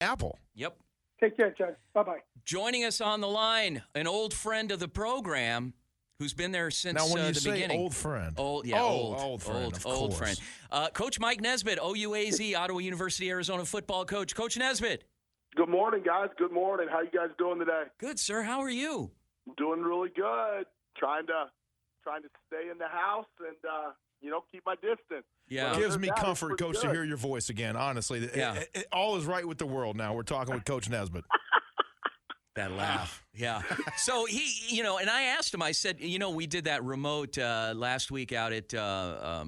Apple. Yep. Take care, Judge. Bye-bye. Joining us on the line, an old friend of the program who's been there since Now, when you the say beginning. old friend. Old friend, of course. friend. Coach Mike Nesbitt, OUAZ, Ottawa University, Arizona football coach. Coach Nesbitt. Good morning, guys. Good morning. How you guys doing today? Good, sir. How are you? Doing really good. Trying to stay in the house and keep my distance. Yeah. It gives me comfort, Coach, to hear your voice again. Honestly, Yeah. All is right with the world now. We're talking with Coach Nesbitt. That laugh. Yeah. So he, and I asked him, I said, we did that remote last week out at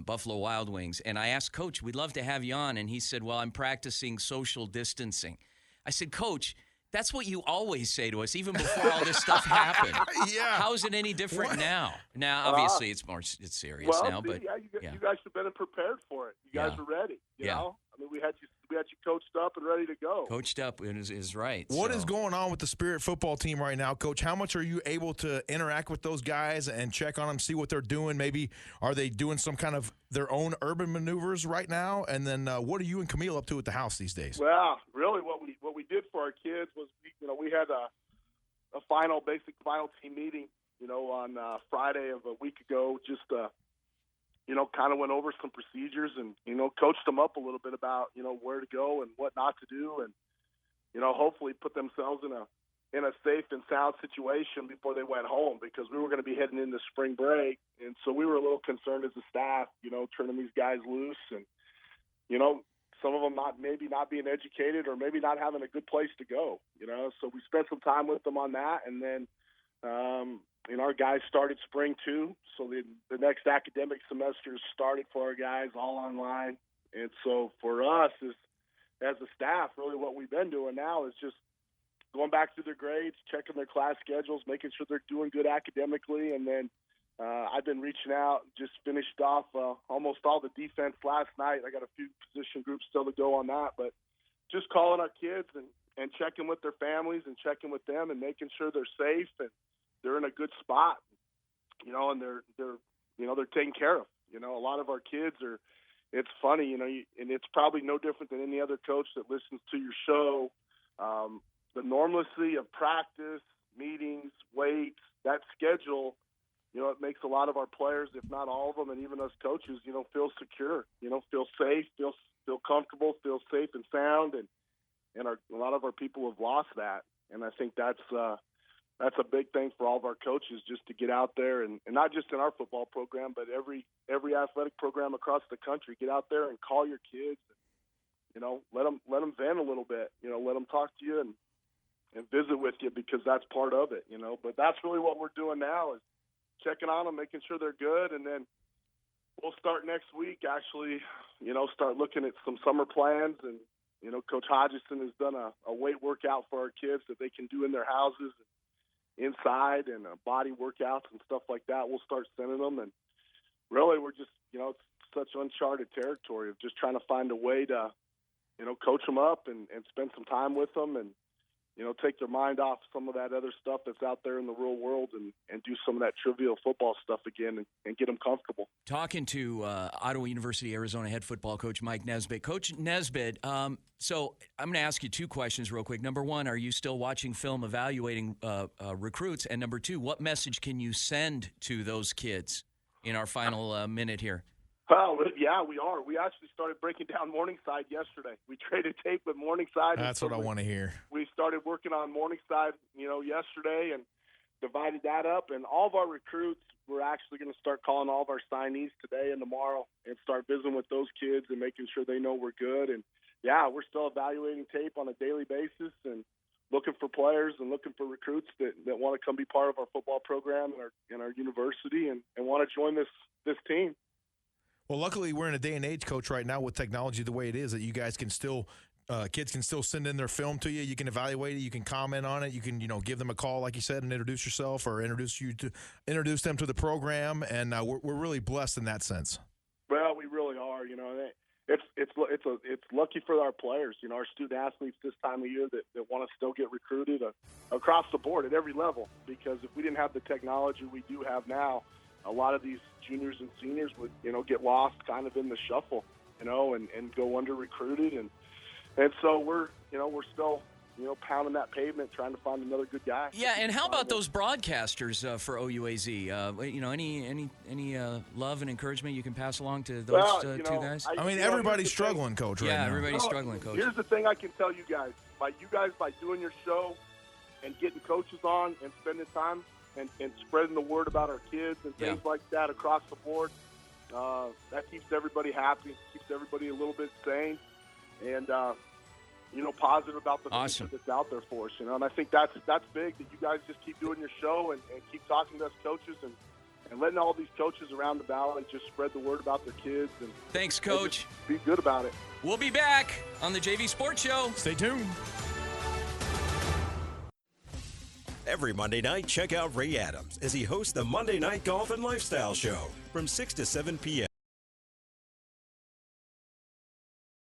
Buffalo Wild Wings. And I asked Coach, we'd love to have you on. And he said, well, I'm practicing social distancing. I said, Coach, that's what you always say to us, even before all this stuff happened. Yeah. How is it any different now? Now, obviously, it's serious now. But you guys have been prepared for it. You guys are ready. You know? I mean, we had you coached up and ready to go. Coached up is right. What is going on with the Spirit football team right now, Coach? How much are you able to interact with those guys and check on them, see what they're doing? Maybe are they doing some kind of their own urban maneuvers right now? And then what are you and Camille up to at the house these days? Well, really, what we did for our kids was we had a basic final team meeting, on Friday of a week ago, just kind of went over some procedures and, coached them up a little bit about, where to go and what not to do and, hopefully put themselves in a safe and sound situation before they went home because we were going to be heading into spring break. And so we were a little concerned as a staff, turning these guys loose and, some of them maybe not being educated or maybe not having a good place to go, So we spent some time with them on that. And then, our guys started spring too. So the next academic semester started for our guys all online. And so for us as a staff, really what we've been doing now is just going back through their grades, checking their class schedules, making sure they're doing good academically. And then I've been reaching out, just finished off almost all the defense last night. I got a few position groups still to go on that, but just calling our kids and checking with their families and checking with them and making sure they're safe and they're in a good spot, and they're taken care of. A lot of our kids are. It's funny, and it's probably no different than any other coach that listens to your show. The normalcy of practice, meetings, weights, that schedule. It makes a lot of our players, if not all of them, and even us coaches, feel secure. Feel safe, feel comfortable, feel safe and sound, and a lot of our people have lost that, and I think that's a big thing for all of our coaches, just to get out there and not just in our football program, but every athletic program across the country. Get out there and call your kids, and, let them vent a little bit. Let them talk to you and visit with you because that's part of it. But that's really what we're doing now is checking on them, making sure they're good, and then we'll start next week. Actually, start looking at some summer plans and. Coach Hodgson has done a weight workout for our kids that they can do in their houses, inside, and body workouts and stuff like that. We'll start sending them, and really we're just, it's such uncharted territory of just trying to find a way to, coach them up and spend some time with them and, take their mind off some of that other stuff that's out there in the real world and do some of that trivial football stuff again and get them comfortable. Talking to Ottawa University, Arizona head football coach Mike Nesbitt. Coach Nesbitt, so I'm going to ask you two questions real quick. Number one, are you still watching film evaluating recruits? And number two, what message can you send to those kids in our final minute here? Well, yeah, we are. We actually started breaking down Morningside yesterday. We traded tape with Morningside. That's what I want to hear. We started working on Morningside, yesterday and divided that up. And all of our recruits, we're actually going to start calling all of our signees today and tomorrow and start visiting with those kids and making sure they know we're good. And, yeah, we're still evaluating tape on a daily basis and looking for players and looking for recruits that want to come be part of our football program and our university and want to join this team. Well, luckily, we're in a day and age, Coach, right now with technology the way it is that you guys can still kids can still send in their film to you. You can evaluate it. You can comment on it. You can, give them a call, like you said, and introduce yourself or introduce them to the program. And we're really blessed in that sense. Well, we really are. It's lucky for our players. Our student athletes this time of year that want to still get recruited across the board at every level. Because if we didn't have the technology we do have now, a lot of these juniors and seniors would, get lost kind of in the shuffle, and go under recruited. And so we're we're still, pounding that pavement, trying to find another good guy. Yeah, and how about those broadcasters for OUAZ? Any love and encouragement you can pass along to those two guys? I mean, everybody's struggling, Coach. Yeah, right now. everybody's struggling, Coach. Here's the thing I can tell you guys: by doing your show and getting coaches on and spending time and spreading the word about our kids and things like that across the board, that keeps everybody happy, keeps everybody a little bit sane, and positive about the future that's out there for us. And I think that's big, that you guys just keep doing your show and keep talking to us coaches and letting all these coaches around the valley just spread the word about their kids. And thanks, Coach. Be good about it. We'll be back on the JV Sports Show. Stay tuned. Every Monday night, check out Ray Adams as he hosts the Monday Night Golf and Lifestyle Show from 6 to 7 p.m.